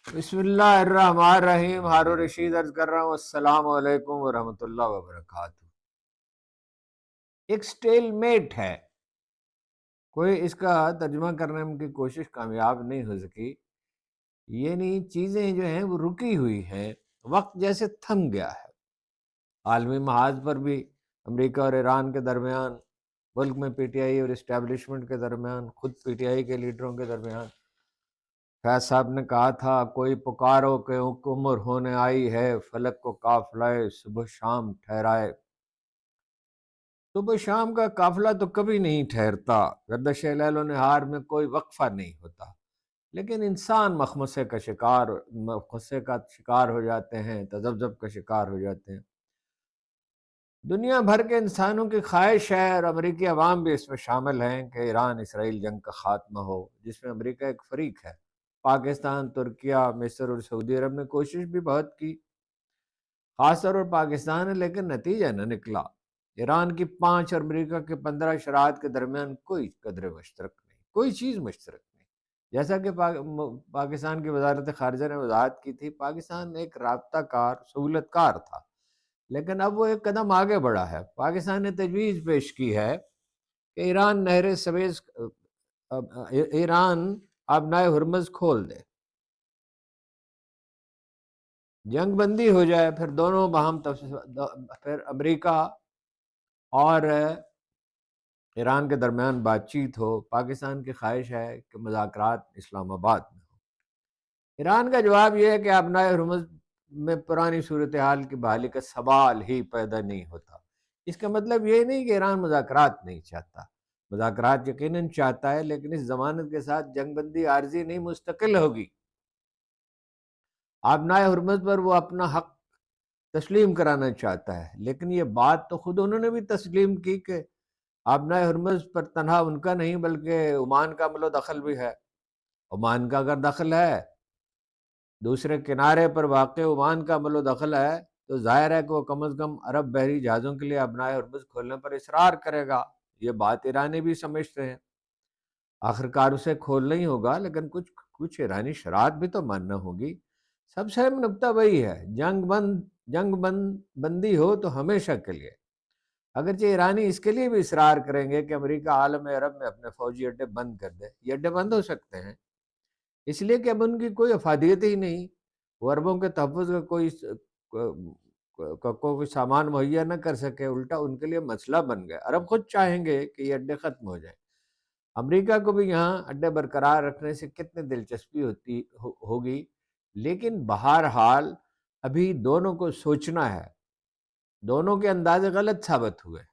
بسم اللہ الرحمن الرحیم. ہارون رشید عرض کر رہا ہوں. السلام علیکم ورحمۃ اللہ وبرکاتہ. ایک سٹیل میٹ ہے، کوئی اس کا ترجمہ کرنے کی کوشش کامیاب نہیں ہو سکی. یہ نہیں، چیزیں جو ہیں وہ رکی ہوئی ہیں، وقت جیسے تھم گیا ہے. عالمی محاذ پر بھی امریکہ اور ایران کے درمیان، ملک میں پی ٹی آئی اور اسٹیبلشمنٹ کے درمیان، خود پی ٹی آئی کے لیڈروں کے درمیان. فیض صاحب نے کہا تھا، کوئی پکارو کہ عمر ہونے آئی ہے، فلک کو قافلہ صبح شام ٹھہرائے. صبح شام کا قافلہ تو کبھی نہیں ٹھہرتا، گردش لیل و نہار میں کوئی وقفہ نہیں ہوتا، لیکن انسان مخمصے کا شکار ہو جاتے ہیں، تذبذب کا شکار ہو جاتے ہیں. دنیا بھر کے انسانوں کی خواہش ہے، اور امریکی عوام بھی اس میں شامل ہیں، کہ ایران اسرائیل جنگ کا خاتمہ ہو، جس میں امریکہ ایک فریق ہے. پاکستان، ترکیہ، مصر اور سعودی عرب نے کوشش بھی بہت کی، خاص طور پر پاکستان ہے، لیکن نتیجہ نہ نکلا. ایران کی 5 اور امریکہ کے 15 شرائط کے درمیان کوئی قدر مشترک نہیں، کوئی چیز مشترک نہیں. جیسا کہ پاکستان کی وزارت خارجہ نے وضاحت کی تھی، پاکستان ایک رابطہ کار، سہولت کار تھا، لیکن اب وہ ایک قدم آگے بڑھا ہے. پاکستان نے تجویز پیش کی ہے کہ ایران نہر سویز، ایران آبنائے ہرمز کھول دے، جنگ بندی ہو جائے، پھر دونوں باہم پھر امریکہ اور ایران کے درمیان بات چیت ہو. پاکستان کی خواہش ہے کہ مذاکرات اسلام آباد میں ہو. ایران کا جواب یہ ہے کہ آبنائے ہرمز میں پرانی صورتحال کی بحالی کا سوال ہی پیدا نہیں ہوتا. اس کا مطلب یہ نہیں کہ ایران مذاکرات نہیں چاہتا، مذاکرات یقیناً چاہتا ہے، لیکن اس ضمانت کے ساتھ جنگ بندی عارضی نہیں، مستقل ہوگی. آبنائے ہرمز پر وہ اپنا حق تسلیم کرانا چاہتا ہے، لیکن یہ بات تو خود انہوں نے بھی تسلیم کی کہ آبنائے ہرمز پر تنہا ان کا نہیں، بلکہ عمان کا عمل و دخل بھی ہے. عمان کا اگر دخل ہے، دوسرے کنارے پر واقع عمان کا عمل و دخل ہے، تو ظاہر ہے کہ وہ کم از کم عرب بحری جہازوں کے لیے آبنائے ہرمز کھولنے پر اصرار کرے گا. یہ بات ایرانی بھی سمجھتے ہیں. آخرکار اسے کھولنا ہی ہوگا، لیکن کچھ ایرانی شرائط بھی تو ماننا ہوگی. سب سے اہم نکتہ وہی ہے، جنگ بندی ہو تو ہمیشہ کے لیے. اگرچہ ایرانی اس کے لیے بھی اصرار کریں گے کہ امریکہ عالم عرب میں اپنے فوجی اڈے بند کر دے. یہ اڈے بند ہو سکتے ہیں اس لیے کہ اب ان کی کوئی افادیت ہی نہیں، وہ عربوں کے تحفظ کا کوئی سامان مہیا نہ کر سکے، الٹا ان کے لیے مسئلہ بن گئے. عرب خود چاہیں گے کہ یہ اڈے ختم ہو جائیں. امریکہ کو بھی یہاں اڈے برقرار رکھنے سے کتنی دلچسپی ہوگی، لیکن بہرحال ابھی دونوں کو سوچنا ہے. دونوں کے اندازے غلط ثابت ہوئے،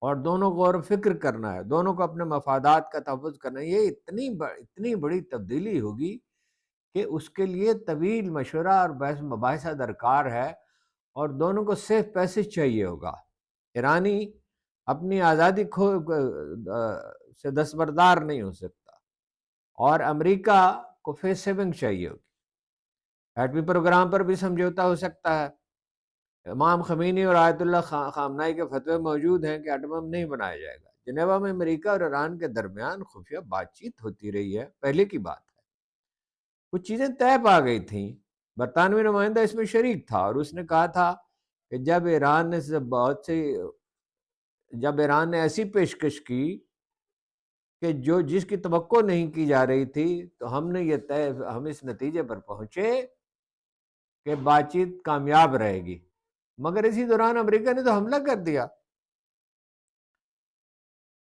اور دونوں کو غور و فکر کرنا ہے، دونوں کو اپنے مفادات کا تحفظ کرنا ہے. یہ اتنی بڑی تبدیلی ہوگی کہ اس کے لیے طویل مشورہ اور بحث مباحثہ درکار ہے، اور دونوں کو سیف پیسج چاہیے ہوگا. ایرانی اپنی آزادی سے دستبردار نہیں ہو سکتا، اور امریکہ کو فیس سیونگ چاہیے ہوگی. ایٹمی پروگرام پر بھی سمجھوتا ہو سکتا ہے. امام خمینی اور آیت اللہ خامنائی کے فتوے موجود ہیں کہ ایٹم بم نہیں بنایا جائے گا. جنیوا میں امریکہ اور ایران کے درمیان خفیہ بات چیت ہوتی رہی ہے، پہلے کی بات ہے. کچھ چیزیں طے پا گئی تھیں، برطانوی نمائندہ اس میں شریک تھا، اور اس نے کہا تھا کہ جب ایران نے ایسی پیشکش کی کہ جس کی توقع نہیں کی جا رہی تھی، تو ہم اس نتیجے پر پہنچے کہ بات چیت کامیاب رہے گی. مگر اسی دوران امریکہ نے تو حملہ کر دیا.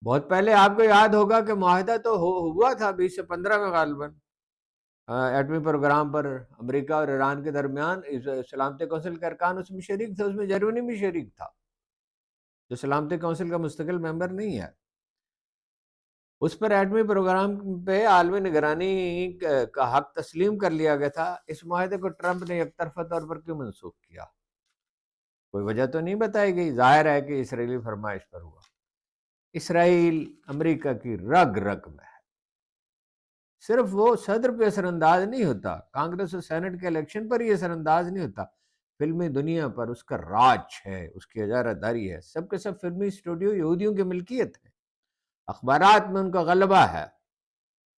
بہت پہلے آپ کو یاد ہوگا کہ معاہدہ تو ہوا تھا 20 سے 15 میں غالباً، ایٹمی پروگرام پر امریکہ اور ایران کے درمیان. سلامتی کونسل کے ارکان اس میں شریک تھے، اس میں جرمنی بھی شریک تھا جو سلامتی کونسل کا مستقل ممبر نہیں ہے. اس پر ایٹمی پروگرام پہ عالمی نگرانی کا حق تسلیم کر لیا گیا تھا. اس معاہدے کو ٹرمپ نے یک طرفہ طور پر کیوں منسوخ کیا؟ کوئی وجہ تو نہیں بتائی گئی. ظاہر ہے کہ اسرائیلی فرمائش پر ہوا. اسرائیل امریکہ کی رگ رگ میں ہے. صرف وہ صدر پہ اثر انداز نہیں ہوتا، کانگریس اور سینٹ کے الیکشن پر ہی اثر انداز نہیں ہوتا، فلمی دنیا پر اس کا راج ہے، اس کی اجارہ داری ہے. سب کے سب فلمی اسٹوڈیو یہودیوں کی ملکیت ہے، اخبارات میں ان کا غلبہ ہے.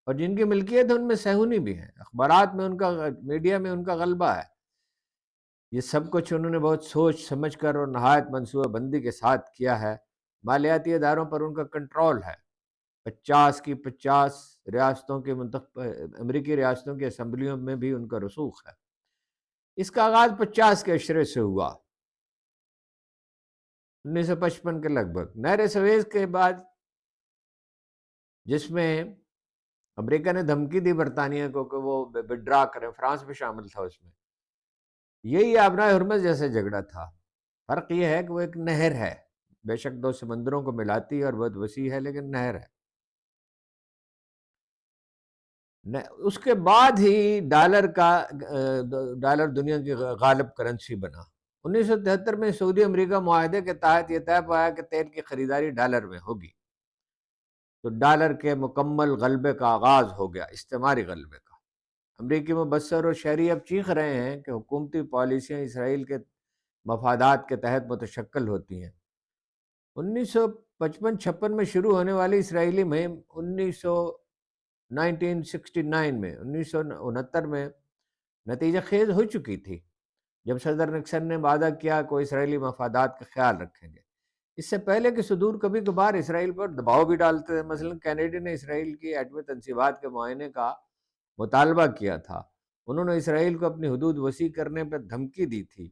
اور جن کی ملکیت ہے ان میں صہیونی بھی ہیں، اخبارات میں ان کا، میڈیا میں ان کا غلبہ ہے۔ یہ سب کچھ انہوں نے بہت سوچ سمجھ کر اور نہایت منصوبہ بندی کے ساتھ کیا ہے۔ مالیاتی اداروں پر ان کا کنٹرول ہے۔ 50 ریاستوں کے امریکی ریاستوں کی اسمبلیوں میں بھی ان کا رسوخ ہے۔ اس کا آغاز 50 کے عشرے سے ہوا، 1955 کے لگ بھگ، نہر سویز کے بعد، جس میں امریکہ نے دھمکی دی برطانیہ کو کہ وہ وڈرا کریں، فرانس بھی شامل تھا اس میں۔ یہی آبنائے ہرمز جیسے جھگڑا تھا، فرق یہ ہے کہ وہ ایک نہر ہے، بے شک 2 سمندروں کو ملاتی ہے اور بہت وسیع ہے، لیکن نہر ہے۔ اس کے بعد ہی ڈالر دنیا کی غالب کرنسی بنا۔ 1973 میں سعودی امریکہ معاہدے کے تحت یہ طے پایا کہ تیل کی خریداری ڈالر میں ہوگی، تو ڈالر کے مکمل غلبے کا آغاز ہو گیا، استعماری غلبے کا۔ امریکی مبصر اور شہری اب چیخ رہے ہیں کہ حکومتی پالیسیاں اسرائیل کے مفادات کے تحت متشکل ہوتی ہیں۔ 1955-56 میں شروع ہونے والی اسرائیلی مہم 1969 میں نتیجہ خیز ہو چکی تھی، جب صدر نکسن نے وعدہ کیا کہ وہ اسرائیلی مفادات کا خیال رکھیں گے۔ اس سے پہلے کہ صدور کبھی کبھار اسرائیل پر دباؤ بھی ڈالتے تھے، مثلا کینیڈا نے اسرائیل کی ایٹمی تنصیبات کے معائنے کا مطالبہ کیا تھا۔ انہوں نے اسرائیل کو اپنی حدود وسیع کرنے پر دھمکی دی تھی۔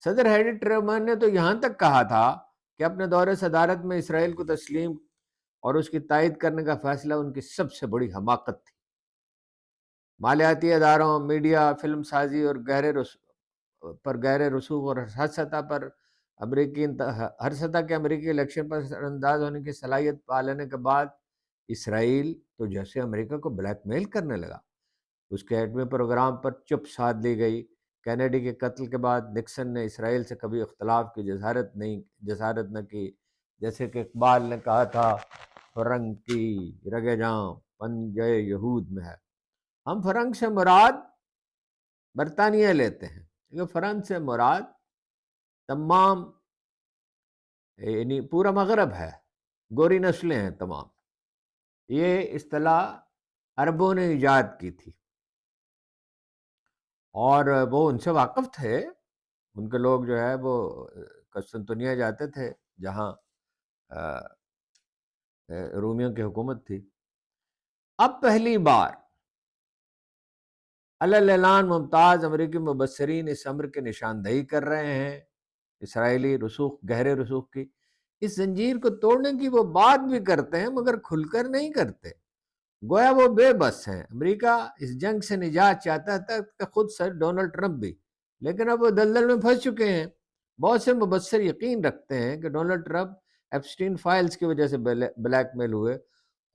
صدر ہیری ٹرومن نے تو یہاں تک کہا تھا کہ اپنے دور صدارت میں اسرائیل کو تسلیم اور اس کی تائید کرنے کا فیصلہ ان کی سب سے بڑی حماقت تھی۔ مالیاتی اداروں، میڈیا، فلم سازی اور گہرے رسوخ اور ہر سطح کے امریکی الیکشن پر اثر انداز ہونے کی صلاحیت پا لینے کے بعد اسرائیل تو جیسے امریکہ کو بلیک میل کرنے لگا۔ اس کے ایٹمی پروگرام پر چپ سادھ لی گئی۔ کینیڈی کے قتل کے بعد نکسن نے اسرائیل سے کبھی اختلاف کی جسارت نہ کی، جیسے کہ اقبال نے کہا تھا، فرنگ کی رگ جاں پنجے یہود میں ہے۔ ہم فرنگ سے مراد برطانیہ لیتے ہیں، کیونکہ فرنگ سے مراد تمام، یعنی پورا مغرب ہے، گوری نسلیں ہیں تمام۔ یہ اصطلاح عربوں نے ایجاد کی تھی اور وہ ان سے واقف تھے۔ ان کے لوگ جو ہے وہ قسطنطنیہ جاتے تھے جہاں رومیوں کی حکومت تھی۔ اب پہلی بار اعلان ممتاز امریکی مبصرین اس امر کی نشاندہی کر رہے ہیں، اسرائیلی گہرے رسوخ کی۔ اس زنجیر کو توڑنے کی وہ بات بھی کرتے ہیں مگر کھل کر نہیں کرتے، گویا وہ بے بس ہیں۔ امریکہ اس جنگ سے نجات چاہتا تھا کہ خود سر ڈونلڈ ٹرمپ بھی، لیکن اب وہ دلدل میں پھنس چکے ہیں۔ بہت سے مبصر یقین رکھتے ہیں کہ ڈونلڈ ٹرمپ ایپسٹین فائلز کی وجہ سے بلیک میل ہوئے،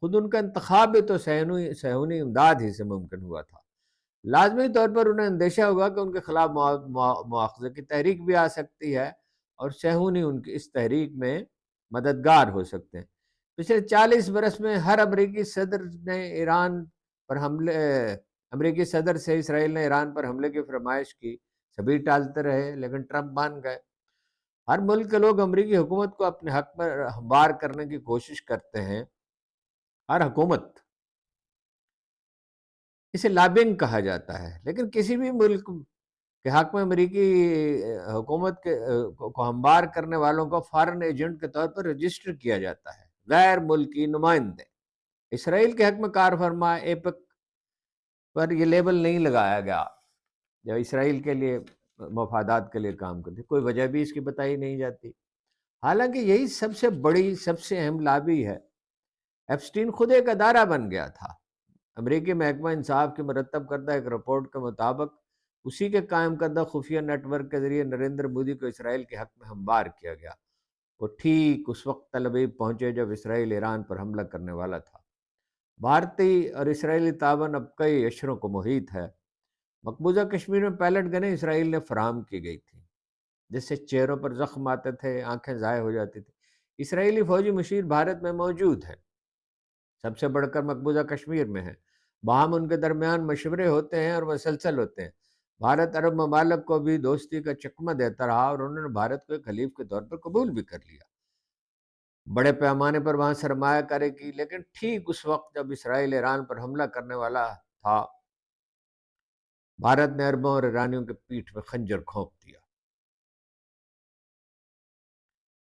خود ان کا انتخاب بھی تو صہیونی امداد ہی سے ممکن ہوا تھا۔ لازمی طور پر انہیں اندیشہ ہوگا کہ ان کے خلاف مواخذے کی تحریک بھی آ سکتی ہے اور صہیونی ان کی اس تحریک میں مددگار ہو سکتے ہیں۔ پچھلے 40 برس میں ہر امریکی صدر سے اسرائیل نے ایران پر حملے کی فرمائش کی، سبھی ٹالتے رہے، لیکن ٹرمپ مان گئے۔ ہر ملک کے لوگ امریکی حکومت کو اپنے حق میں ہموار کرنے کی کوشش کرتے ہیں۔ ہر حکومت، اسے لابنگ کہا جاتا ہے، لیکن کسی بھی ملک کے حق میں امریکی حکومت کو ہموار کرنے والوں کو فارن ایجنٹ کے طور پر رجسٹر کیا جاتا ہے، غیر ملکی نمائندے۔ اسرائیل کے حق میں کار فرما ایپک پر یہ لیبل نہیں لگایا گیا جو اسرائیل کے لیے مفادات کے لیے کام کرتی، کوئی وجہ بھی اس کی بتائی نہیں جاتی، حالانکہ یہی سب سے بڑی، سب سے اہم لابی ہے۔ ایپسٹین خود ایک ادارہ بن گیا تھا۔ امریکی محکمہ انصاف کی مرتب کردہ ایک رپورٹ کے مطابق اسی کے قائم کردہ خفیہ نیٹ ورک کے ذریعے نریندر مودی کو اسرائیل کے حق میں ہموار کیا گیا۔ وہ ٹھیک اس وقت تل ابیب پہنچے جب اسرائیل ایران پر حملہ کرنے والا تھا۔ بھارتی اور اسرائیلی تعاون اب کئی اشروں کو محیط ہے۔ مقبوضہ کشمیر میں پیلٹ گنیں اسرائیل نے فراہم کی گئی تھی، جس سے چہروں پر زخم آتے تھے، آنکھیں ضائع ہو جاتی تھی۔ اسرائیلی فوجی مشیر بھارت میں موجود ہیں، سب سے بڑھ کر مقبوضہ کشمیر میں ہیں۔ باہم ان کے درمیان مشورے ہوتے ہیں اور مسلسل ہوتے ہیں۔ بھارت عرب ممالک کو بھی دوستی کا چکمہ دیتا رہا اور انہوں نے بھارت کو ایک حلیف کے طور پر قبول بھی کر لیا۔ بڑے پیمانے پر وہاں سرمایہ کاری کی، لیکن ٹھیک اس وقت جب اسرائیل ایران پر حملہ کرنے والا تھا، بھارت نے عربوں اور ایرانیوں کے پیٹھ میں خنجر گھونپ دیا۔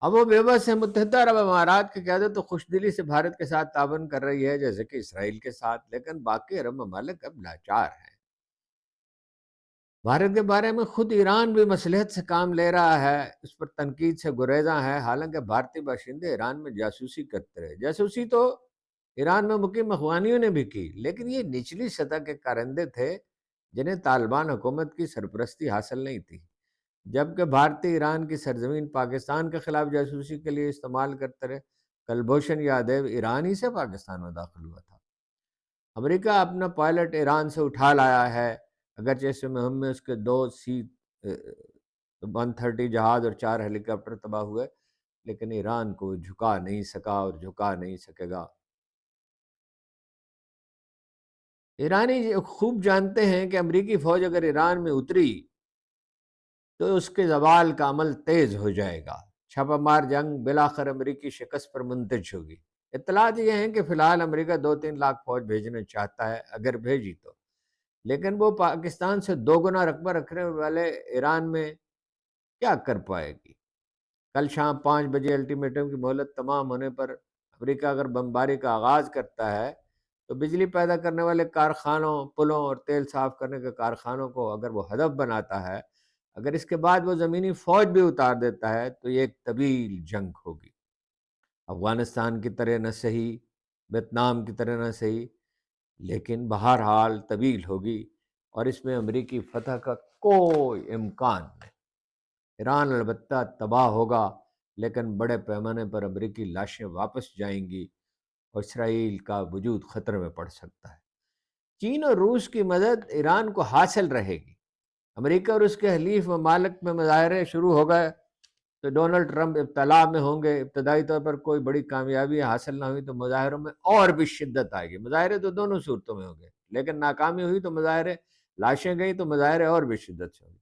اب وہ بے بس ہے۔ متحدہ عرب امارات کی قیادت تو خوش دلی سے بھارت کے ساتھ تعاون کر رہی ہے، جیسے کہ اسرائیل کے ساتھ، لیکن باقی عرب ممالک اب لاچار ہیں۔ بھارت کے بارے میں خود ایران بھی مصلحت سے کام لے رہا ہے، اس پر تنقید سے گریزاں ہے، حالانکہ بھارتی باشندے ایران میں جاسوسی کرتے رہے۔ جاسوسی تو ایران میں مقیم افغانیوں نے بھی کی، لیکن یہ نچلی سطح کے کارندے تھے جنہیں طالبان حکومت کی سرپرستی حاصل نہیں تھی، جبکہ بھارتی ایران کی سرزمین پاکستان کے خلاف جاسوسی کے لیے استعمال کرتے رہے۔ کلبھوشن یادیو ایران ہی سے پاکستان میں داخل ہوا تھا۔ امریکہ اپنا پائلٹ ایران سے اٹھا لایا ہے، اگرچہ اس مہم میں اس کے 2C-130 جہاز اور 4 ہیلی کاپٹر تباہ ہوئے، لیکن ایران کو جھکا نہیں سکا اور جھکا نہیں سکے گا۔ ایرانی خوب جانتے ہیں کہ امریکی فوج اگر ایران میں اتری تو اس کے زوال کا عمل تیز ہو جائے گا۔ چھاپہ مار جنگ بالآخر امریکی شکست پر منتج ہوگی۔ اطلاعات یہ ہیں کہ فی الحال امریکہ 2-3 لاکھ فوج بھیجنا چاہتا ہے، اگر بھیجی تو، لیکن وہ پاکستان سے 2 گنا رقبہ رکھنے والے ایران میں کیا کر پائے گی؟ کل شام 5 بجے الٹیمیٹم کی مہلت تمام ہونے پر امریکہ اگر بمباری کا آغاز کرتا ہے تو بجلی پیدا کرنے والے کارخانوں، پلوں اور تیل صاف کرنے کے کارخانوں کو اگر وہ ہدف بناتا ہے، اگر اس کے بعد وہ زمینی فوج بھی اتار دیتا ہے تو یہ ایک طویل جنگ ہوگی۔ افغانستان کی طرح نہ صحیح، ویتنام کی طرح نہ صحیح، لیکن بہرحال طویل ہوگی، اور اس میں امریکی فتح کا کوئی امکان نہیں۔ ایران البتہ تباہ ہوگا، لیکن بڑے پیمانے پر امریکی لاشیں واپس جائیں گی اور اسرائیل کا وجود خطرے میں پڑ سکتا ہے۔ چین اور روس کی مدد ایران کو حاصل رہے گی۔ امریکہ اور اس کے حلیف ممالک میں مظاہرے شروع ہو گئے تو ڈونلڈ ٹرمپ ابتلا میں ہوں گے۔ ابتدائی طور پر کوئی بڑی کامیابی حاصل نہ ہوئی تو مظاہروں میں اور بھی شدت آئے گی۔ مظاہرے تو دونوں صورتوں میں ہوں گے، لیکن ناکامی ہوئی تو مظاہرے، لاشیں گئی تو مظاہرے اور بھی شدت سے ہوں گے۔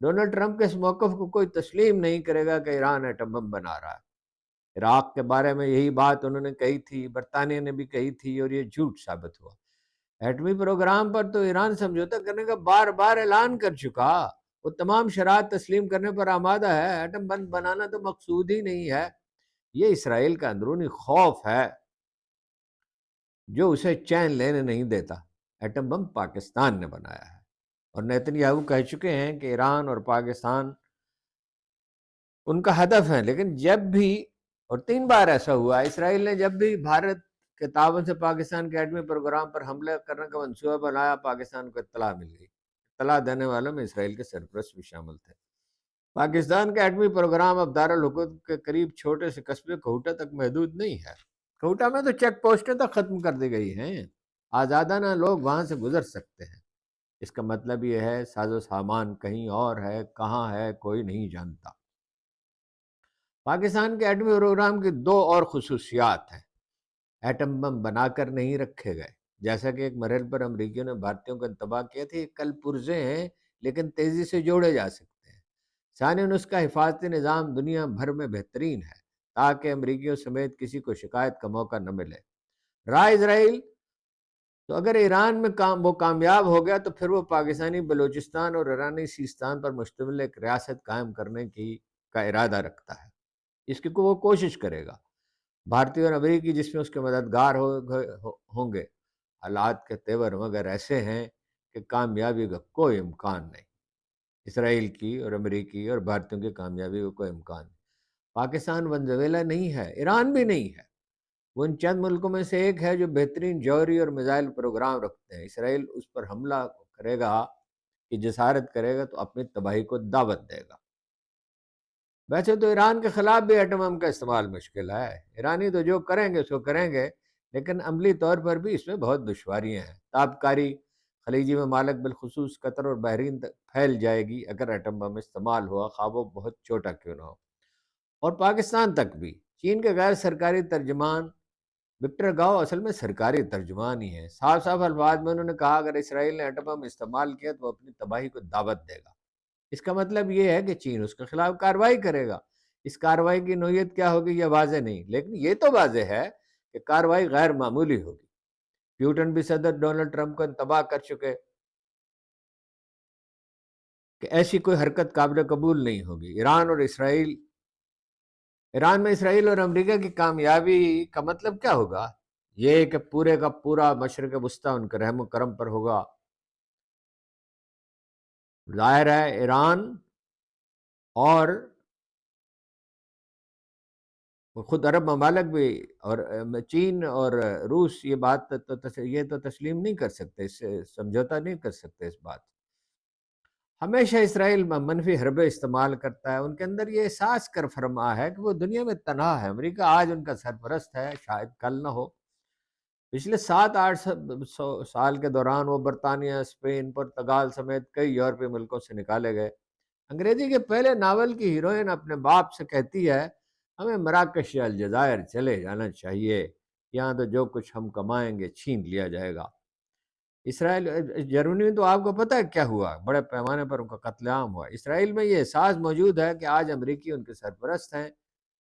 ڈونلڈ ٹرمپ کے اس موقف کو کوئی تسلیم نہیں کرے گا کہ ایران ایٹم بم بنا رہا ہے۔ عراق کے بارے میں یہی بات انہوں نے کہی تھی، برطانیہ نے بھی کہی تھی، اور یہ جھوٹ ثابت ہوا۔ ایٹمی پروگرام پر تو ایران سمجھوتا کرنے کا بار بار اعلان کر چکا، وہ تمام شرائط تسلیم کرنے پر آمادہ ہے۔ ایٹم بم بنانا تو مقصود ہی نہیں ہے، یہ اسرائیل کا اندرونی خوف ہے جو اسے چین لینے نہیں دیتا۔ ایٹم بم پاکستان نے بنایا ہے، اور نیتن یاہو کہہ چکے ہیں کہ ایران اور پاکستان ان کا ہدف ہے۔ لیکن جب بھی، اور 3 بار ایسا ہوا، اسرائیل نے جب بھی بھارت کے تعاون سے پاکستان کے ایٹمی پروگرام پر حملہ کرنے کا منصوبہ بنایا، پاکستان کو اطلاع مل گئی۔ اطلاع دینے والوں میں اسرائیل کے سرپرست بھی شامل تھے۔ پاکستان کا ایٹمی پروگرام اب دارالحکومت کے قریب چھوٹے سے قصبے کوئٹہ تک محدود نہیں ہے۔ کوئٹہ میں تو چیک پوسٹیں تک ختم کر دی گئی ہیں، آزادانہ لوگ وہاں سے گزر سکتے ہیں۔ اس کا مطلب یہ ہے ساز و سامان کہیں اور ہے، کہاں ہے کوئی نہیں جانتا۔ پاکستان کے ایٹمی پروگرام کی 2 اور خصوصیات ہیں۔ ایٹم بم بنا کر نہیں رکھے گئے، جیسا کہ ایک مرحلے پر امریکیوں نے بھارتیوں کو انتباہ کیا تھا، یہ کل پرزے ہیں لیکن تیزی سے جوڑے جا سکتے ہیں۔ ثانیاً اس کا حفاظتی نظام دنیا بھر میں بہترین ہے، تاکہ امریکیوں سمیت کسی کو شکایت کا موقع نہ ملے۔ رائے اسرائیل تو اگر ایران میں وہ کامیاب ہو گیا تو پھر وہ پاکستانی بلوچستان اور ایرانی سیستان پر مشتمل ایک ریاست قائم کرنے کا ارادہ رکھتا ہے۔ اس کی وہ کوشش کرے گا۔ بھارتی اور امریکی جس میں اس کے مددگار ہوں گے۔ حالات کے تیور مگر ایسے ہیں کہ کامیابی کا کوئی امکان نہیں۔ اسرائیل کی اور امریکی اور بھارتیوں کی کامیابی کا کوئی امکان نہیں۔ پاکستان ونزویلا نہیں ہے، ایران بھی نہیں ہے، وہ ان چند ملکوں میں سے ایک ہے جو بہترین جوہری اور میزائل پروگرام رکھتے ہیں۔ اسرائیل اس پر حملہ کرے گا کہ جسارت کرے گا تو اپنی تباہی کو دعوت دے گا۔ ویسے تو ایران کے خلاف بھی ایٹم بم کا استعمال مشکل ہے، ایرانی تو جو کریں گے اس کو کریں گے، لیکن عملی طور پر بھی اس میں بہت دشواریاں ہیں۔ تابکاری خلیجی ممالک بالخصوص قطر اور بحرین تک پھیل جائے گی اگر ایٹم بم استعمال ہوا، خواہ وہ بہت چھوٹا کیوں نہ ہو، اور پاکستان تک بھی۔ چین کے غیر سرکاری ترجمان وکٹر گاؤ اصل میں سرکاری ترجمان ہی ہیں۔ صاف صاف الفاظ میں انہوں نے کہا اگر اسرائیل نے ایٹم بم استعمال کیا تو وہ اپنی تباہی کو دعوت دے گا۔ اس کا مطلب یہ ہے کہ چین اس کے خلاف کارروائی کرے گا۔ اس کارروائی کی نوعیت کیا ہوگی یہ واضح نہیں، لیکن یہ تو واضح ہے کہ کارروائی غیر معمولی ہوگی۔ پیوٹن بھی صدر ڈونلڈ ٹرمپ کو انتباہ کر چکے کہ ایسی کوئی حرکت قابل قبول نہیں ہوگی۔ ایران میں اسرائیل اور امریکہ کی کامیابی کا مطلب کیا ہوگا؟ یہ کہ پورے کا پورا مشرق وسطیٰ ان کے رحم و کرم پر ہوگا۔ ظاہر ہے ایران اور خود عرب ممالک بھی اور چین اور روس یہ بات یہ تو تسلیم نہیں کر سکتے، اس سے سمجھوتا نہیں کر سکتے۔ اس بات ہمیشہ اسرائیل منفی حربے استعمال کرتا ہے، ان کے اندر یہ احساس کر فرما ہے کہ وہ دنیا میں تنہا ہے۔ امریکہ آج ان کا سرپرست ہے، شاید کل نہ ہو۔ پچھلے 7-8 سال کے دوران وہ برطانیہ، اسپین، پرتگال سمیت کئی یورپی ملکوں سے نکالے گئے۔ انگریزی کے پہلے ناول کی ہیروئن اپنے باپ سے کہتی ہے، ہمیں مراکش یا الجزائر چلے جانا چاہیے، یہاں تو جو کچھ ہم کمائیں گے چھین لیا جائے گا۔ اسرائیل جرمنی میں تو آپ کو پتہ ہے کیا ہوا، بڑے پیمانے پر ان کا قتل عام ہوا۔ اسرائیل میں یہ احساس موجود ہے کہ آج امریکی ان کے سرپرست ہیں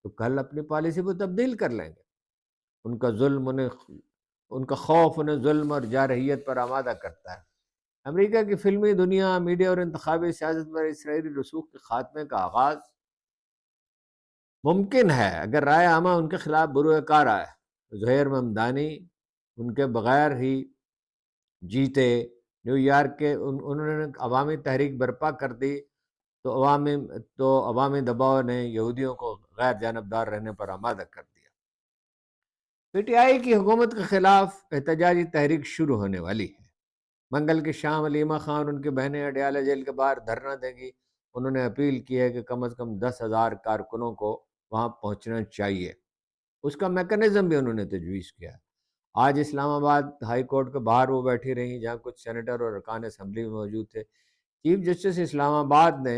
تو کل اپنی پالیسی کو تبدیل کر لیں گے۔ ان کا خوف انہیں ظلم اور جارحیت پر آمادہ کرتا ہے۔ امریکہ کی فلمی دنیا، میڈیا اور انتخابی سیاست پر اسرائیلی رسوخ کے خاتمے کا آغاز ممکن ہے اگر رائے عامہ ان کے خلاف بروئے کار آئے۔ زہیر ممدانی ان کے بغیر ہی جیتے، نیو یارک کے انہوں نے عوامی تحریک برپا کر دی تو عوامی دباؤ نے یہودیوں کو غیر جانبدار رہنے پر آمادہ کر دیا۔ پی ٹی آئی کی حکومت کے خلاف احتجاجی تحریک شروع ہونے والی ہے۔ منگل کی شام علیمہ خان اور ان کی بہنیں اڈیالہ جیل کے باہر دھرنا دیں گی۔ انہوں نے اپیل کی ہے کہ کم از کم 10,000 کارکنوں کو وہاں پہنچنا چاہیے۔ اس کا میکنزم بھی انہوں نے تجویز کیا ہے۔ آج اسلام آباد ہائی کورٹ کے باہر وہ بیٹھی رہیں جہاں کچھ سینیٹر اور ارکان اسمبلی موجود تھے۔ چیف جسٹس اسلام آباد نے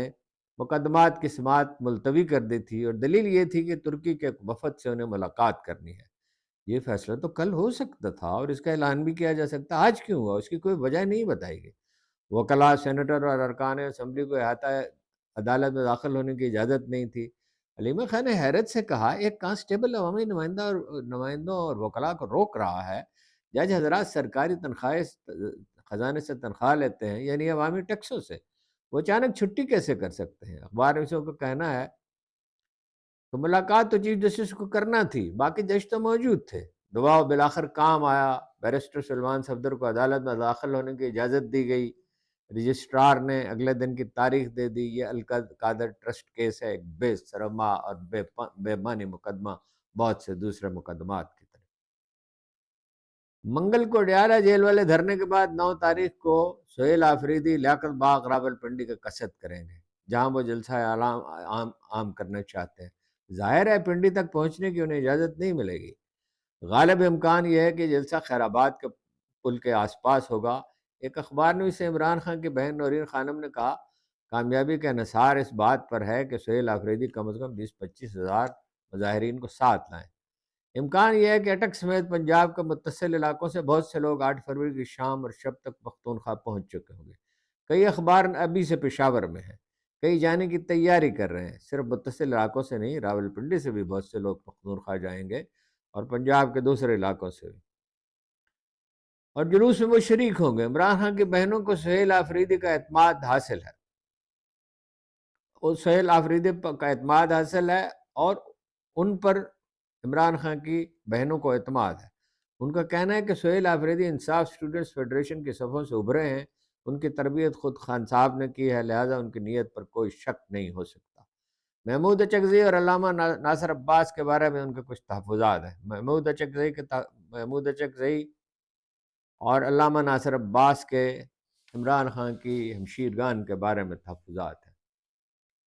مقدمات کی سماعت ملتوی کر دی تھی اور دلیل یہ تھی کہ ترکی کے ایک وفد سے انہیں ملاقات کرنی ہے۔ یہ فیصلہ تو کل ہو سکتا تھا اور اس کا اعلان بھی کیا جا سکتا، آج کیوں ہوا؟ اس کی کوئی وجہ نہیں بتائی گئی۔ وکلاء، سینیٹر اور ارکان اسمبلی کو احاطہ عدالت میں داخل ہونے کی اجازت نہیں تھی۔ علیمہ خان نے حیرت سے کہا، ایک کانسٹیبل عوامی نمائندوں اور وکلاء کو روک رہا ہے۔ جج حضرات سرکاری تنخواہیں خزانے سے تنخواہ لیتے ہیں، یعنی عوامی ٹیکسوں سے، وہ اچانک چھٹی کیسے کر سکتے ہیں؟ اخبار نویسوں کا کہنا ہے تو ملاقات تو چیف جسٹس کو کرنا تھی، باقی جج تو موجود تھے۔ دباؤ بالآخر کام آیا، بیرسٹر سلمان صفدر کو عدالت میں داخل ہونے کی اجازت دی گئی۔ رجسٹرار نے اگلے دن کی تاریخ دے دی۔ یہ القادر ٹرسٹ کیس ہے، ایک بے سرما اور بے معنی مقدمہ بہت سے دوسرے مقدمات کی طرح۔ منگل کو اڈیالہ جیل والے دھرنے کے بعد 9 تاریخ کو سہیل آفریدی لیاقت باغ راولپنڈی کا قصد کریں گے، جہاں وہ جلسہ عام کرنا چاہتے ہیں۔ ظاہر ہے پنڈی تک پہنچنے کی انہیں اجازت نہیں ملے گی۔ غالب امکان یہ ہے کہ جلسہ خیر آباد کے پل کے آس پاس ہوگا۔ ایک اخبار نویس سے عمران خان کی بہن نورین خانم نے کہا، کامیابی کا انحصار اس بات پر ہے کہ سہیل آفریدی کم از کم 20-25 ہزار مظاہرین کو ساتھ لائیں۔ امکان یہ ہے کہ اٹک سمیت پنجاب کے متصل علاقوں سے بہت سے لوگ 8 فروری کی شام اور شب تک پختونخوا پہنچ چکے ہوں گے۔ کئی اخبار ابھی سے پشاور میں ہیں، کئی جانے کی تیاری کر رہے ہیں۔ صرف متصل علاقوں سے نہیں، راولپنڈی سے بھی بہت سے لوگ پختونخوا جائیں گے اور پنجاب کے دوسرے علاقوں سے بھی، اور جلوس میں وہ شریک ہوں گے۔ عمران خان کی بہنوں کو سہیل آفریدی کا اعتماد حاصل ہے، سہیل آفریدی کا اعتماد حاصل ہے اور ان پر عمران خان کی بہنوں کو اعتماد ہے۔ ان کا کہنا ہے کہ سہیل آفریدی انصاف اسٹوڈنٹس فیڈریشن کے صفوں سے ابھرے ہیں، ان کی تربیت خود خان صاحب نے کی ہے، لہذا ان کی نیت پر کوئی شک نہیں ہو سکتا۔ محمود اچکزئی اور علامہ ناصر عباس کے بارے میں ان کے کچھ تحفظات ہیں۔ محمود اچکزئی اور علامہ ناصر عباس کے عمران خان کی ہمشیرگان کے بارے میں تحفظات ہیں۔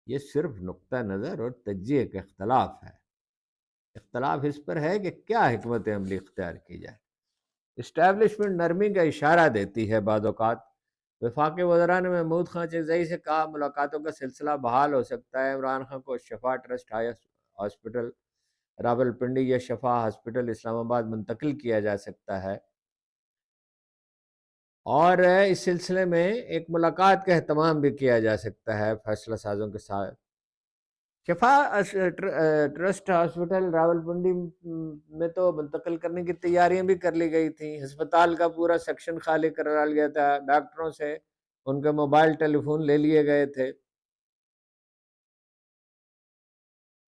یہ صرف نقطہ نظر اور تجزیے کا اختلاف ہے۔ اختلاف اس پر ہے کہ کیا حکمت عملی اختیار کی جائے۔ اسٹیبلشمنٹ نرمی کا اشارہ دیتی ہے بعض اوقات۔ وفاقی وزراء نے محمود خان اچکزئی سے کہا، ملاقاتوں کا سلسلہ بحال ہو سکتا ہے۔ عمران خان کو شفا ٹرسٹ ہاسپٹل راولپنڈی یا شفا ہاسپٹل اسلام آباد منتقل کیا جا سکتا ہے، اور اس سلسلے میں ایک ملاقات کا اہتمام بھی کیا جا سکتا ہے فیصلہ سازوں کے ساتھ۔ شفا ٹرسٹ ہاسپٹل راولپنڈی میں تو منتقل کرنے کی تیاریاں بھی کر لی گئی تھیں، ہسپتال کا پورا سیکشن خالی کرا لیا تھا، ڈاکٹروں سے ان کے موبائل ٹیلی فون لے لیے گئے تھے،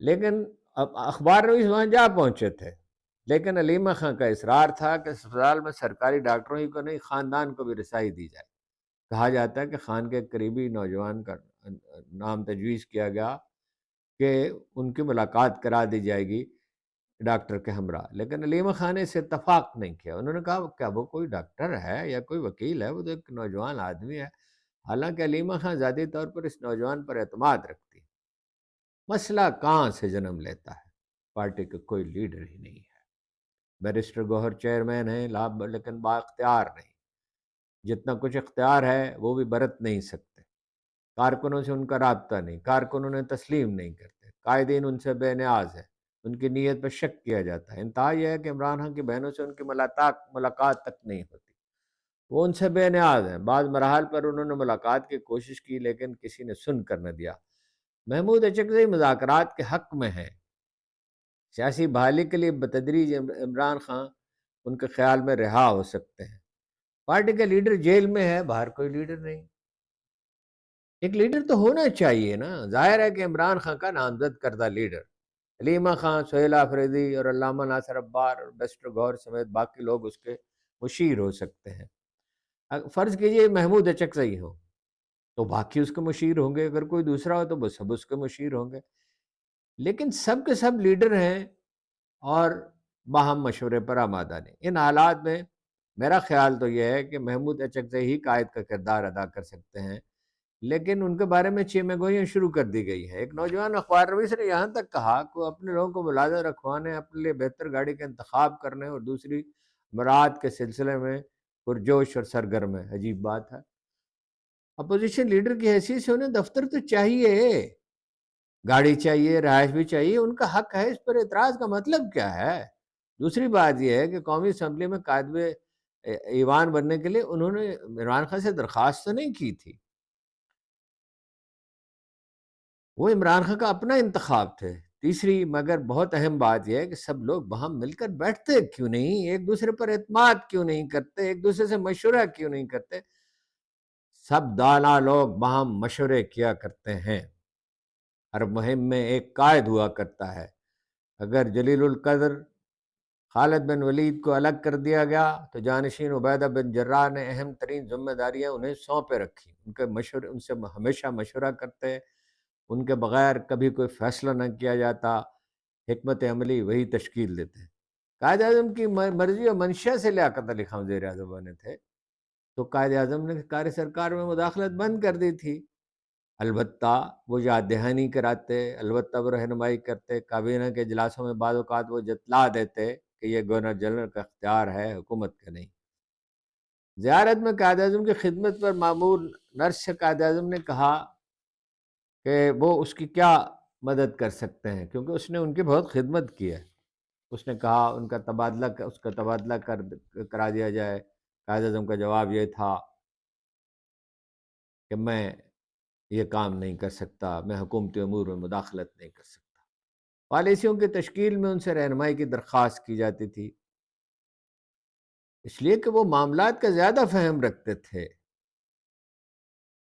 لیکن اب اخبار نویس وہاں جا پہنچے تھے، لیکن علیمہ خان کا اصرار تھا کہ اسپتال میں سرکاری ڈاکٹروں ہی کو نہیں، خاندان کو بھی رسائی دی جائے۔ کہا جاتا ہے کہ خان کے قریبی نوجوان کا نام تجویز کیا گیا کہ ان کی ملاقات کرا دی جائے گی ڈاکٹر کے ہمراہ، لیکن علیمہ خان نے اس سے اتفاق نہیں کیا۔ انہوں نے کہا کیا وہ کوئی ڈاکٹر ہے یا کوئی وکیل ہے، وہ تو ایک نوجوان آدمی ہے۔ حالانکہ علیمہ خان ذاتی طور پر اس نوجوان پر اعتماد رکھتی ہے۔ مسئلہ کہاں سے جنم لیتا ہے؟ پارٹی کا کوئی لیڈر ہی نہیں ہے۔ بیرسٹر گوہر چیئرمین ہیں لیکن با اختیار نہیں، جتنا کچھ اختیار ہے وہ بھی برت نہیں سکتے، کارکنوں سے ان کا رابطہ نہیں، کارکن انہیں تسلیم نہیں کرتے، قائدین ان سے بے نیاز ہے، ان کی نیت پر شک کیا جاتا ہے۔ انتہا یہ ہے کہ عمران خان کی بہنوں سے ان کی ملاقات تک نہیں ہوتی، وہ ان سے بے نیاز ہیں۔ بعض مراحل پر انہوں نے ملاقات کی کوشش کی لیکن کسی نے سن کر نہ دیا۔ محمود اچکزئی مذاکرات کے حق میں ہیں، سیاسی بحالی کے لیے بتدریج عمران خان ان کے خیال میں رہا ہو سکتے ہیں۔ پارٹی کا لیڈر جیل میں ہے، باہر کوئی لیڈر نہیں۔ ایک لیڈر تو ہونا چاہیے نا، ظاہر ہے کہ عمران خان کا نامزد کردہ لیڈر علیمہ خان، سہیل آفریدی اور علامہ ناصر عبار اور بیرسٹر گوہر سمیت باقی لوگ اس کے مشیر ہو سکتے ہیں۔ فرض کیجئے محمود اچکزئی ہو تو باقی اس کے مشیر ہوں گے، اگر کوئی دوسرا ہو تو وہ سب اس کے مشیر ہوں گے، لیکن سب کے سب لیڈر ہیں اور باہم مشورے پر آمادہ نہیں۔ ان حالات میں میرا خیال تو یہ ہے کہ محمود اچکزئی ہی قائد کا کردار ادا کر سکتے ہیں، لیکن ان کے بارے میں چیمے گوئیاں شروع کر دی گئی ہیں۔ ایک نوجوان اخبار نویس نے یہاں تک کہا کہ وہ اپنے لوگوں کو ملازم رکھوانے، اپنے لیے بہتر گاڑی کا انتخاب کرنے اور دوسری مراعات کے سلسلے میں پرجوش اور سرگرم ہے۔ عجیب بات ہے، اپوزیشن لیڈر کی حیثیت سے انہیں دفتر تو چاہیے، گاڑی چاہیے، رہائش بھی چاہیے، ان کا حق ہے، اس پر اعتراض کا مطلب کیا ہے؟ دوسری بات یہ ہے کہ قومی اسمبلی میں کاتب ایوان بننے کے لیے انہوں نے عمران خان سے درخواست تو نہیں کی تھی، وہ عمران خان کا اپنا انتخاب تھے۔ تیسری مگر بہت اہم بات یہ ہے کہ سب لوگ باہم مل کر بیٹھتے کیوں نہیں، ایک دوسرے پر اعتماد کیوں نہیں کرتے، ایک دوسرے سے مشورہ کیوں نہیں کرتے؟ سب دانا لوگ باہم مشورے کیا کرتے ہیں، ہر مہم میں ایک قائد ہوا کرتا ہے۔ اگر جلیل القدر خالد بن ولید کو الگ کر دیا گیا تو جانشین عبیدہ بن جراح نے اہم ترین ذمہ داریاں انہیں سونپے رکھی، ان سے ہمیشہ مشورہ کرتے، ان کے بغیر کبھی کوئی فیصلہ نہ کیا جاتا، حکمت عملی وہی تشکیل دیتے۔ قائد اعظم کی مرضی اور منشا سے لیاقت علی خان وزیر اعظم بنے تھے تو قائد اعظم نے کار سرکار میں مداخلت بند کر دی تھی، البتہ وہ یاد دہانی کراتے، البتہ وہ رہنمائی کرتے، کابینہ کے اجلاسوں میں بعض اوقات وہ جتلا دیتے کہ یہ گورنر جنرل کا اختیار ہے، حکومت کا نہیں۔ زیارت میں قائد اعظم کی خدمت پر معمور نرس سے قائد اعظم نے کہا کہ وہ اس کی کیا مدد کر سکتے ہیں، کیونکہ اس نے ان کی بہت خدمت کی ہے۔ اس نے کہا اس کا تبادلہ کرا دیا جائے۔ قائد اعظم کا جواب یہ تھا کہ میں یہ کام نہیں کر سکتا، میں حکومتی امور میں مداخلت نہیں کر سکتا۔ پالیسیوں کی تشکیل میں ان سے رہنمائی کی درخواست کی جاتی تھی، اس لیے کہ وہ معاملات کا زیادہ فہم رکھتے تھے۔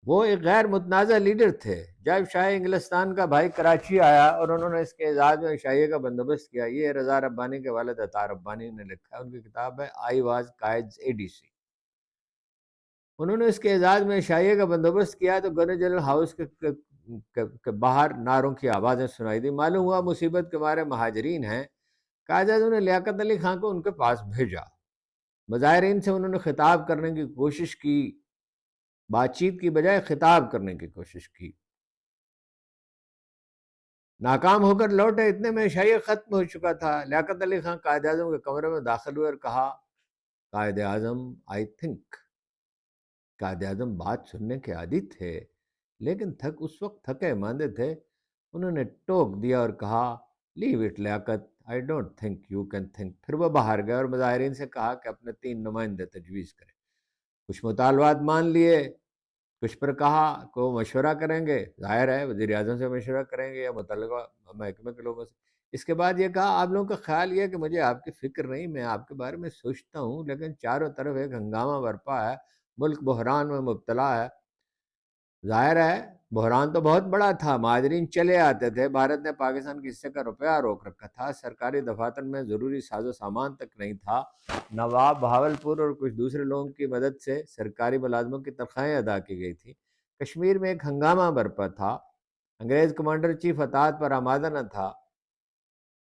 وہ ایک غیر متنازع لیڈر تھے۔ جب شاہ انگلستان کا بھائی کراچی آیا اور انہوں نے اس کے اعزاز میں عشائیے کا بندوبست کیا، یہ رضا ربانی کے والد عطا ربانی نے لکھا ہے، ان کی کتاب ہے آئی واز قائد's ADC۔ انہوں نے اس کے اعزاز میں عشائیے کا بندوبست کیا تو گورنر جنرل ہاؤس کے باہر نعروں کی آوازیں سنائی دی، معلوم ہوا مصیبت کے مارے مہاجرین ہیں۔ قائد اعظم نے لیاقت علی خان کو ان کے پاس بھیجا، مظاہرین سے انہوں نے خطاب کرنے کی کوشش کی، بات چیت کی بجائے خطاب کرنے کی کوشش کی، ناکام ہو کر لوٹے، اتنے میں عشائیہ ختم ہو چکا تھا۔ لیاقت علی خان قائد اعظم کے کمرے میں داخل ہوئے اور کہا، قائد اعظم آئی تھنک۔ قائد اعظم بات سننے کے عادی تھے لیکن اس وقت تھکے ماندے تھے۔ انہوں نے ٹوک دیا اور کہا، leave it Liaqat, I don't think you can think. پھر وہ باہر گئے اور مظاہرین سے کہا کہ اپنے 3 نمائندے تجویز کریں۔ کچھ مطالبات مان لیے کچھ پر کہا کہ وہ مشورہ کریں گے، ظاہر ہے وزیر اعظم سے مشورہ کریں گے یا متعلقہ محکمے کے لوگوں سے۔ اس کے بعد یہ کہا آپ لوگوں کا خیال یہ ہے کہ مجھے آپ کی فکر نہیں، میں آپ کے بارے میں سوچتا ہوں، لیکن چاروں طرف ایک ہنگامہ برپا ہے، ملک بحران میں مبتلا ہے۔ ظاہر ہے بحران تو بہت بڑا تھا، مہاجرین چلے آتے تھے، بھارت نے پاکستان کے حصے کا روپیہ روک رکھا تھا، سرکاری دفاتر میں ضروری ساز و سامان تک نہیں تھا، نواب بہاولپور اور کچھ دوسرے لوگوں کی مدد سے سرکاری ملازموں کی تنخواہیں ادا کی گئی تھی، کشمیر میں ایک ہنگامہ برپا تھا، انگریز کمانڈر چیف اطاعت پر آمادہ نہ تھا،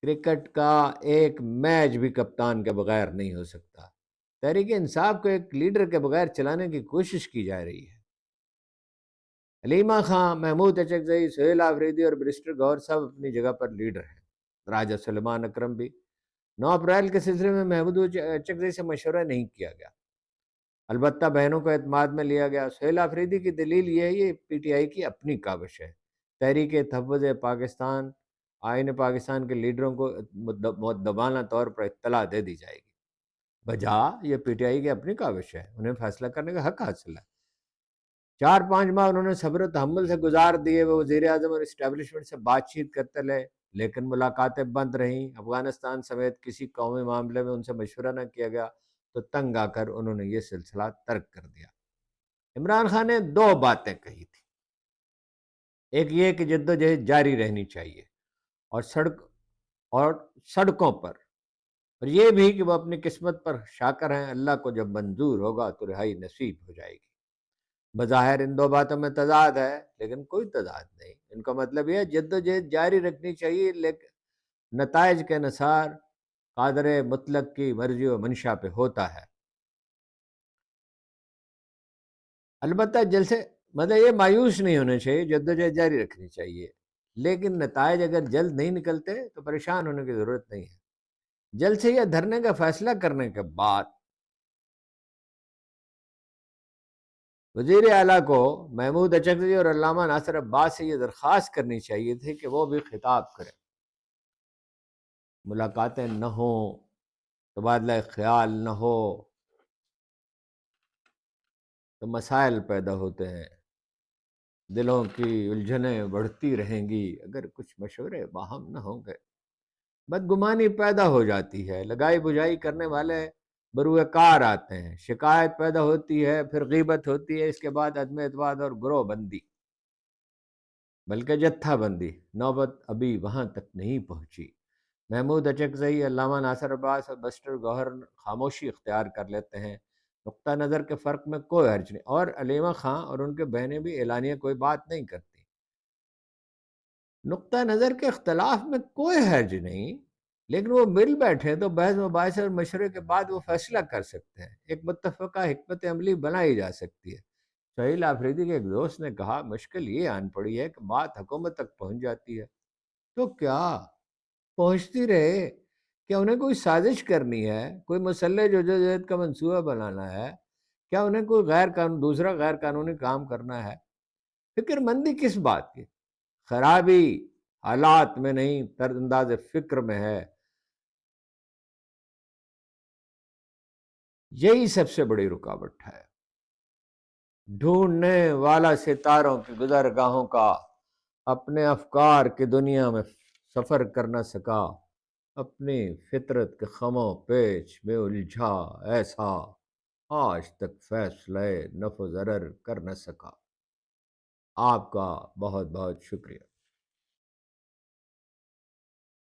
کرکٹ کا ایک میچ بھی کپتان کے بغیر نہیں ہو سکتا، تحریک انصاف کو ایک لیڈر کے بغیر چلانے کی کوشش کی جا رہی ہے۔ حلیمہ خان، محمود اچکزئی، سہیل آفریدی اور بیرسٹر گور سب اپنی جگہ پر لیڈر ہیں، راجہ سلیمان اکرم بھی۔ 9 اپریل کے سلسلے میں محمود اچکزئی سے مشورہ نہیں کیا گیا، البتہ بہنوں کو اعتماد میں لیا گیا۔ سہیل آفریدی کی دلیل یہ ہے یہ پی ٹی آئی کی اپنی کاوش ہے، تحریک تحفظ پاکستان آئین پاکستان کے لیڈروں کو مؤدبانہ طور پر اطلاع دے دی جائے گی، بجا یہ پی ٹی آئی کی اپنی کاوش ہے، انہیں فیصلہ کرنے کا حق حاصل ہے۔ 4-5 ماہ انہوں نے صبر و تحمل سے گزار دیے، وہ وزیر اعظم اور اسٹیبلشمنٹ سے بات چیت کرتے رہے، لیکن ملاقاتیں بند رہیں، افغانستان سمیت کسی قومی معاملے میں ان سے مشورہ نہ کیا گیا، تو تنگ آ کر انہوں نے یہ سلسلہ ترک کر دیا۔ عمران خان نے 2 باتیں کہی تھی، ایک یہ کہ جدوجہد جاری رہنی چاہیے اور سڑکوں پر، اور یہ بھی کہ وہ اپنی قسمت پر شاکر ہیں، اللہ کو جب منظور ہوگا تو رہائی نصیب ہو جائے گی۔ بظاہر ان 2 باتوں میں تضاد ہے، لیکن کوئی تضاد نہیں، ان کا مطلب یہ ہے جدوجہد جاری رکھنی چاہیے، لیکن نتائج کے انحصار قادر مطلق کی مرضی و منشا پہ ہوتا ہے۔ البتہ جلسے مطلب یہ مایوس نہیں ہونا چاہیے، جدوجہد جاری رکھنی چاہیے، لیکن نتائج اگر جلد نہیں نکلتے تو پریشان ہونے کی ضرورت نہیں ہے۔ جلسے یا دھرنے کا فیصلہ کرنے کے بعد وزیر اعلیٰ کو محمود اچکزئی اور علامہ ناصر عباس سے یہ درخواست کرنی چاہیے تھی کہ وہ بھی خطاب کریں، ملاقاتیں نہ ہوں، تبادلہ خیال نہ ہو تو مسائل پیدا ہوتے ہیں، دلوں کی الجھنیں بڑھتی رہیں گی، اگر کچھ مشورے باہم نہ ہوں گے، بدگمانی پیدا ہو جاتی ہے، لگائی بجھائی کرنے والے بروئے کار آتے ہیں، شکایت پیدا ہوتی ہے، پھر غیبت ہوتی ہے، اس کے بعد عدم اعتماد اور گروہ بندی، بلکہ جتھا بندی، نوبت ابھی وہاں تک نہیں پہنچی۔ محمود اچکزئی، علامہ ناصر عباس اور بسٹر گوہر خاموشی اختیار کر لیتے ہیں، نقطہ نظر کے فرق میں کوئی حرج نہیں، اور حلیمہ خان اور ان کے بہنیں بھی اعلانیہ کوئی بات نہیں کرتی، نقطہ نظر کے اختلاف میں کوئی حرج نہیں، لیکن وہ مل بیٹھے تو بحث مباحثے اور مشورے کے بعد وہ فیصلہ کر سکتے ہیں، ایک متفقہ حکمت عملی بنائی جا سکتی ہے۔ سہیل آفریدی کے ایک دوست نے کہا مشکل یہ آن پڑی ہے کہ بات حکومت تک پہنچ جاتی ہے، تو کیا پہنچتی رہے، کیا انہیں کوئی سازش کرنی ہے، کوئی مسلح جدوجہد کا منصوبہ بنانا ہے، کیا انہیں کوئی دوسرا غیر قانونی کام کرنا ہے؟ فکر مندی کس بات کی؟ خرابی حالات میں نہیں، طرز انداز فکر میں ہے، یہی سب سے بڑی رکاوٹ ہے۔ ڈھونڈنے والا ستاروں کی گزرگاہوں کا اپنے افکار کی دنیا میں سفر کر نہ سکا، اپنی فطرت کے خم و پیچ میں الجھا ایسا، آج تک فیصلہ نفع و ضرر کر نہ سکا۔ آپ کا بہت بہت شکریہ۔